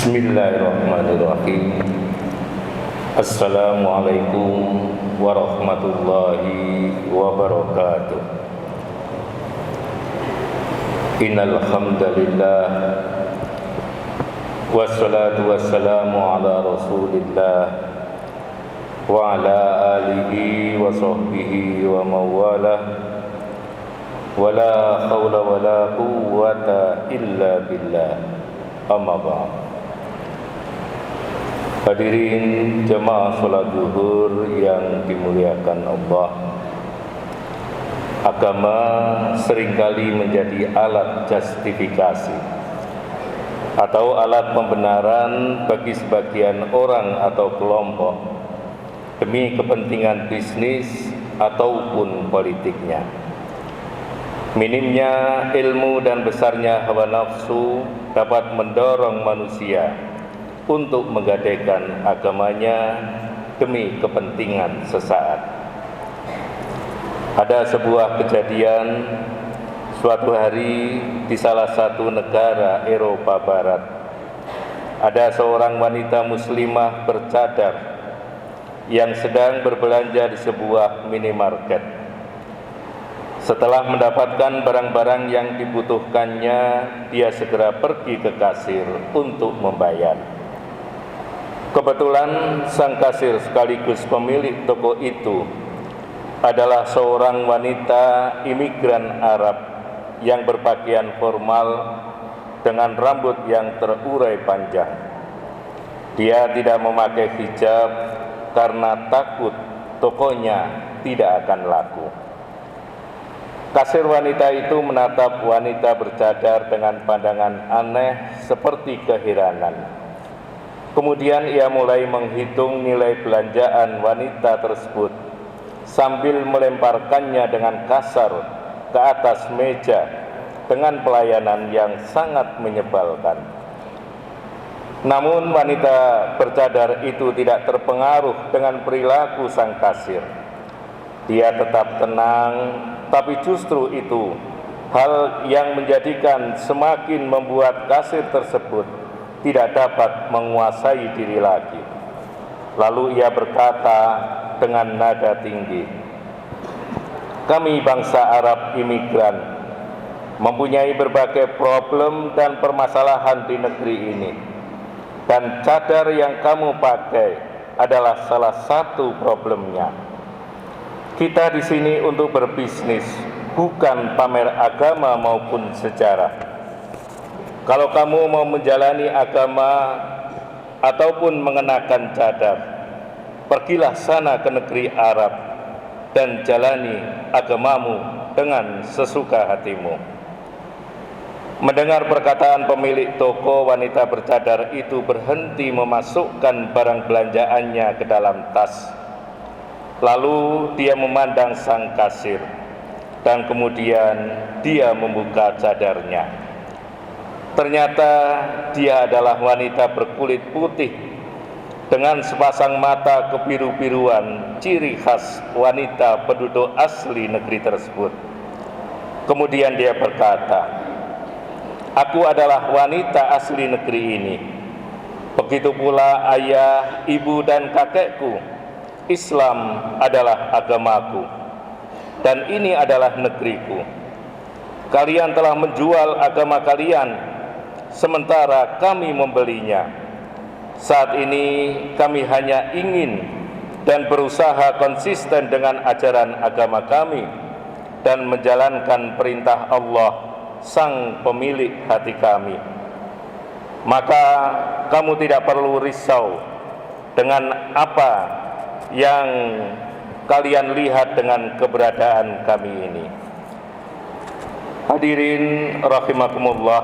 Bismillahirrahmanirrahim. Assalamualaikum warahmatullahi wabarakatuh. Innal hamdalillah wassalatu wassalamu ala Rasulillah wa ala alihi wa sahbihi wa mawalah. Wala haula wala quwwata illa billah. Amma ba'd. Hadirin jemaah salat zuhur yang dimuliakan Allah. Agama seringkali menjadi alat justifikasi atau alat pembenaran bagi sebagian orang atau kelompok demi kepentingan bisnis ataupun politiknya. Minimnya ilmu dan besarnya hawa nafsu dapat mendorong manusia untuk menggadaikan agamanya demi kepentingan sesaat. Ada sebuah kejadian suatu hari di salah satu negara Eropa Barat. Ada seorang wanita muslimah bercadar yang sedang berbelanja di sebuah minimarket. Setelah mendapatkan barang-barang yang dibutuhkannya, dia segera pergi ke kasir untuk membayar. Kebetulan sang kasir sekaligus pemilik toko itu adalah seorang wanita imigran Arab yang berpakaian formal dengan rambut yang terurai panjang. Dia tidak memakai hijab karena takut tokonya tidak akan laku. Kasir wanita itu menatap wanita bercadar dengan pandangan aneh seperti keheranan. Kemudian ia mulai menghitung nilai belanjaan wanita tersebut sambil melemparkannya dengan kasar ke atas meja dengan pelayanan yang sangat menyebalkan. Namun wanita bercadar itu tidak terpengaruh dengan perilaku sang kasir. Dia tetap tenang, tapi justru itu hal yang menjadikan semakin membuat kasir tersebut tidak dapat menguasai diri lagi. Lalu ia berkata dengan nada tinggi, "Kami bangsa Arab imigran mempunyai berbagai problem dan permasalahan di negeri ini, dan cadar yang kamu pakai adalah salah satu problemnya. Kita di sini untuk berbisnis, bukan pamer agama maupun sejarah. Kalau kamu mau menjalani agama ataupun mengenakan cadar, pergilah sana ke negeri Arab dan jalani agamamu dengan sesuka hatimu." Mendengar perkataan pemilik toko, wanita bercadar itu berhenti memasukkan barang belanjaannya ke dalam tas. Lalu dia memandang sang kasir dan kemudian dia membuka cadarnya. Ternyata dia adalah wanita berkulit putih dengan sepasang mata kebiru-biruan, ciri khas wanita penduduk asli negeri tersebut. Kemudian dia berkata, "Aku adalah wanita asli negeri ini. Begitu pula ayah, ibu, dan kakekku. Islam adalah agamaku, dan ini adalah negeriku. Kalian telah menjual agama kalian, sementara kami membelinya. Saat ini kami hanya ingin dan berusaha konsisten dengan ajaran agama kami dan menjalankan perintah Allah, sang pemilik hati kami. Maka kamu tidak perlu risau dengan apa yang kalian lihat dengan keberadaan kami ini." Hadirin rahimakumullah,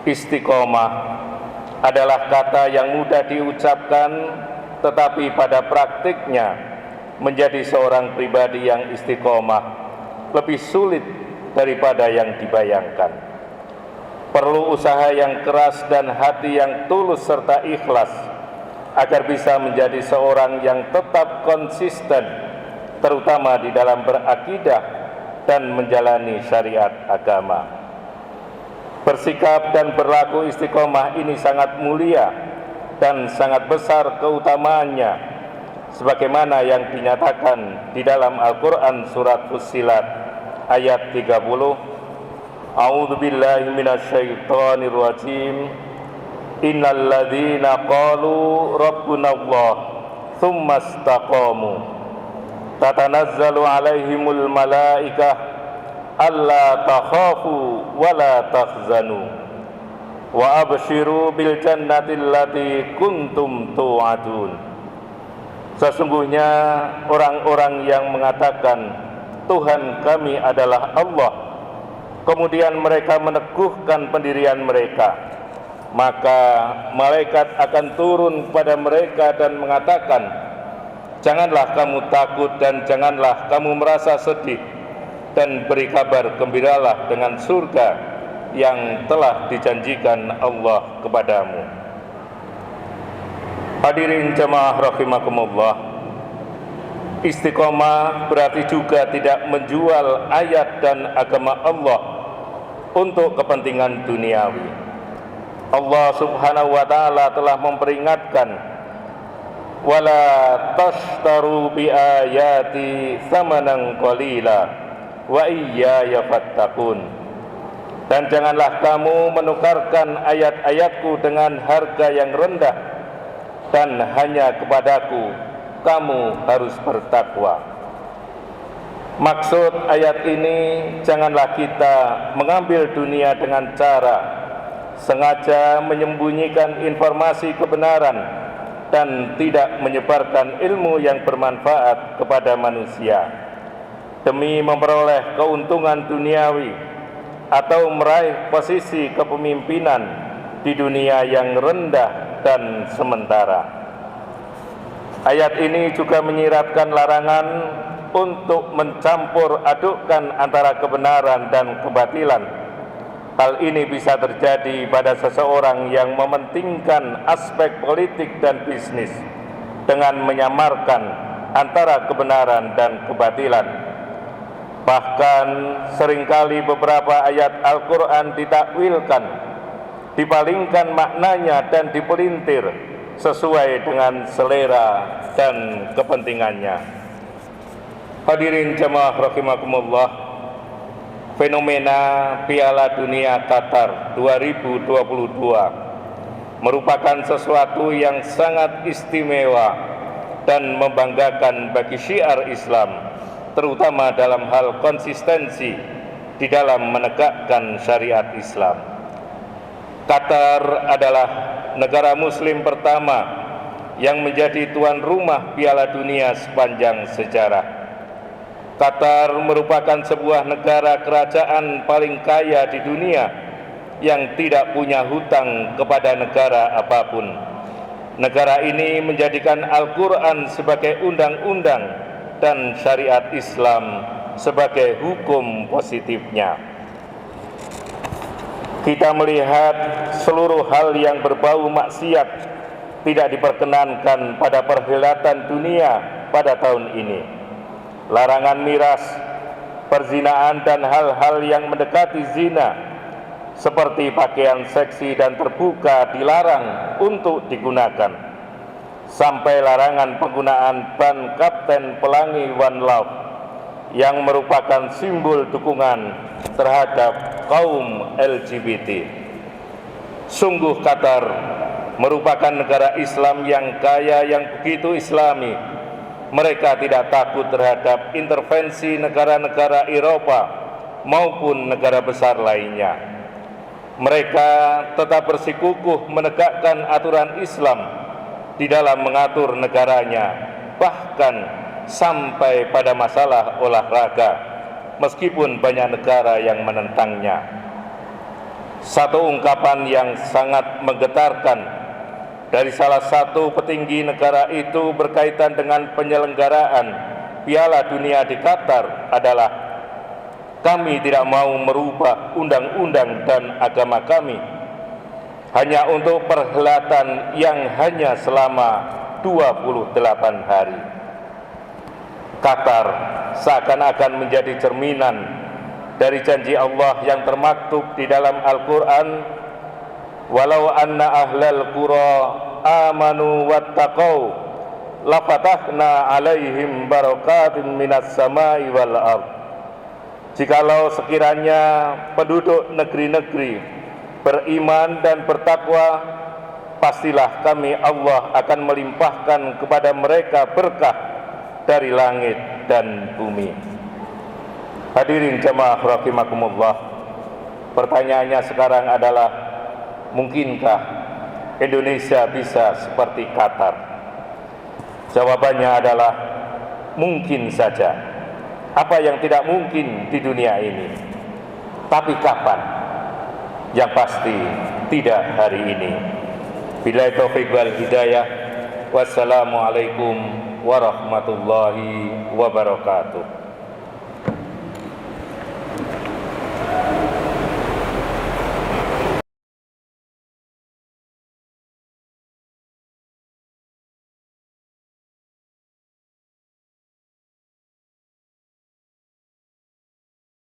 istiqomah adalah kata yang mudah diucapkan, tetapi pada praktiknya menjadi seorang pribadi yang istiqomah lebih sulit daripada yang dibayangkan. Perlu usaha yang keras dan hati yang tulus serta ikhlas agar bisa menjadi seorang yang tetap konsisten, terutama di dalam berakidah dan menjalani syariat agama. Bersikap dan berlaku istiqomah ini sangat mulia dan sangat besar keutamaannya, sebagaimana yang dinyatakan di dalam Al-Quran surat Fussilat ayat 30. A'udzu billahi minasyaitonir rajim. Innal ladzina qalu rabbunallah tsumma istaqamu tatanazzalu alaihimul malaikah alla takhafu wa la tahzanu wa abshiru bil jannati allati kuntum tu'adun. Sesungguhnya orang-orang yang mengatakan Tuhan kami adalah Allah, kemudian mereka meneguhkan pendirian mereka, maka malaikat akan turun kepada mereka dan mengatakan, janganlah kamu takut dan janganlah kamu merasa sedih, dan beri kabar gembiralah dengan surga yang telah dijanjikan Allah kepadamu. Hadirin jamaah rahimakumullah, istiqomah berarti juga tidak menjual ayat dan agama Allah untuk kepentingan duniawi. Allah subhanahu wa ta'ala telah memperingatkan, wala tashtaru bi ayati thamanan qalila wa iyaya fattaqun. Dan janganlah kamu menukarkan ayat-ayatku dengan harga yang rendah, dan hanya kepadaku kamu harus bertakwa. Maksud ayat ini, janganlah kita mengambil dunia dengan cara sengaja menyembunyikan informasi kebenaran dan tidak menyebarkan ilmu yang bermanfaat kepada manusia demi memperoleh keuntungan duniawi atau meraih posisi kepemimpinan di dunia yang rendah dan sementara. Ayat ini juga menyiratkan larangan untuk mencampur adukkan antara kebenaran dan kebatilan. Hal ini bisa terjadi pada seseorang yang mementingkan aspek politik dan bisnis dengan menyamarkan antara kebenaran dan kebatilan. Bahkan seringkali beberapa ayat Al-Quran ditakwilkan, dipalingkan maknanya dan dipelintir sesuai dengan selera dan kepentingannya. Hadirin jamaah rahimakumullah, fenomena Piala Dunia Qatar 2022 merupakan sesuatu yang sangat istimewa dan membanggakan bagi syiar Islam, terutama dalam hal konsistensi di dalam menegakkan syariat Islam. Qatar adalah negara muslim pertama yang menjadi tuan rumah Piala Dunia sepanjang sejarah. Qatar merupakan sebuah negara kerajaan paling kaya di dunia yang tidak punya hutang kepada negara apapun. Negara ini menjadikan Al-Quran sebagai undang-undang dan syariat Islam sebagai hukum positifnya. Kita melihat seluruh hal yang berbau maksiat tidak diperkenankan pada perhelatan dunia pada tahun ini. Larangan miras, perzinaan dan hal-hal yang mendekati zina seperti pakaian seksi dan terbuka dilarang untuk digunakan. Sampai larangan penggunaan ban Kapten Pelangi One Love yang merupakan simbol dukungan terhadap kaum LGBT. Sungguh Qatar merupakan negara Islam yang kaya, yang begitu islami. Mereka tidak takut terhadap intervensi negara-negara Eropa maupun negara besar lainnya. Mereka tetap bersikukuh menegakkan aturan Islam di dalam mengatur negaranya, bahkan sampai pada masalah olahraga, meskipun banyak negara yang menentangnya. Satu ungkapan yang sangat menggetarkan dari salah satu petinggi negara itu berkaitan dengan penyelenggaraan Piala Dunia di Qatar adalah, kami tidak mau merubah undang-undang dan agama kami hanya untuk perhelatan yang hanya selama 28 hari. Qatar seakan-akan menjadi cerminan dari janji Allah yang termaktub di dalam Al-Quran, walau anna ahlal qura amanu wattaqau lafatahna alaihim barakatin minas samai wal ard. Jikalau sekiranya penduduk negeri-negeri beriman dan bertakwa, pastilah kami Allah akan melimpahkan kepada mereka berkah dari langit dan bumi. Hadirin jamaah rahimakumullah, pertanyaannya sekarang adalah, mungkinkah Indonesia bisa seperti Qatar? Jawabannya adalah mungkin saja. Apa yang tidak mungkin di dunia ini? Tapi kapan? Yang pasti tidak hari ini. Billahi taufiq wal hidayah. Wassalamualaikum warahmatullahi wabarakatuh.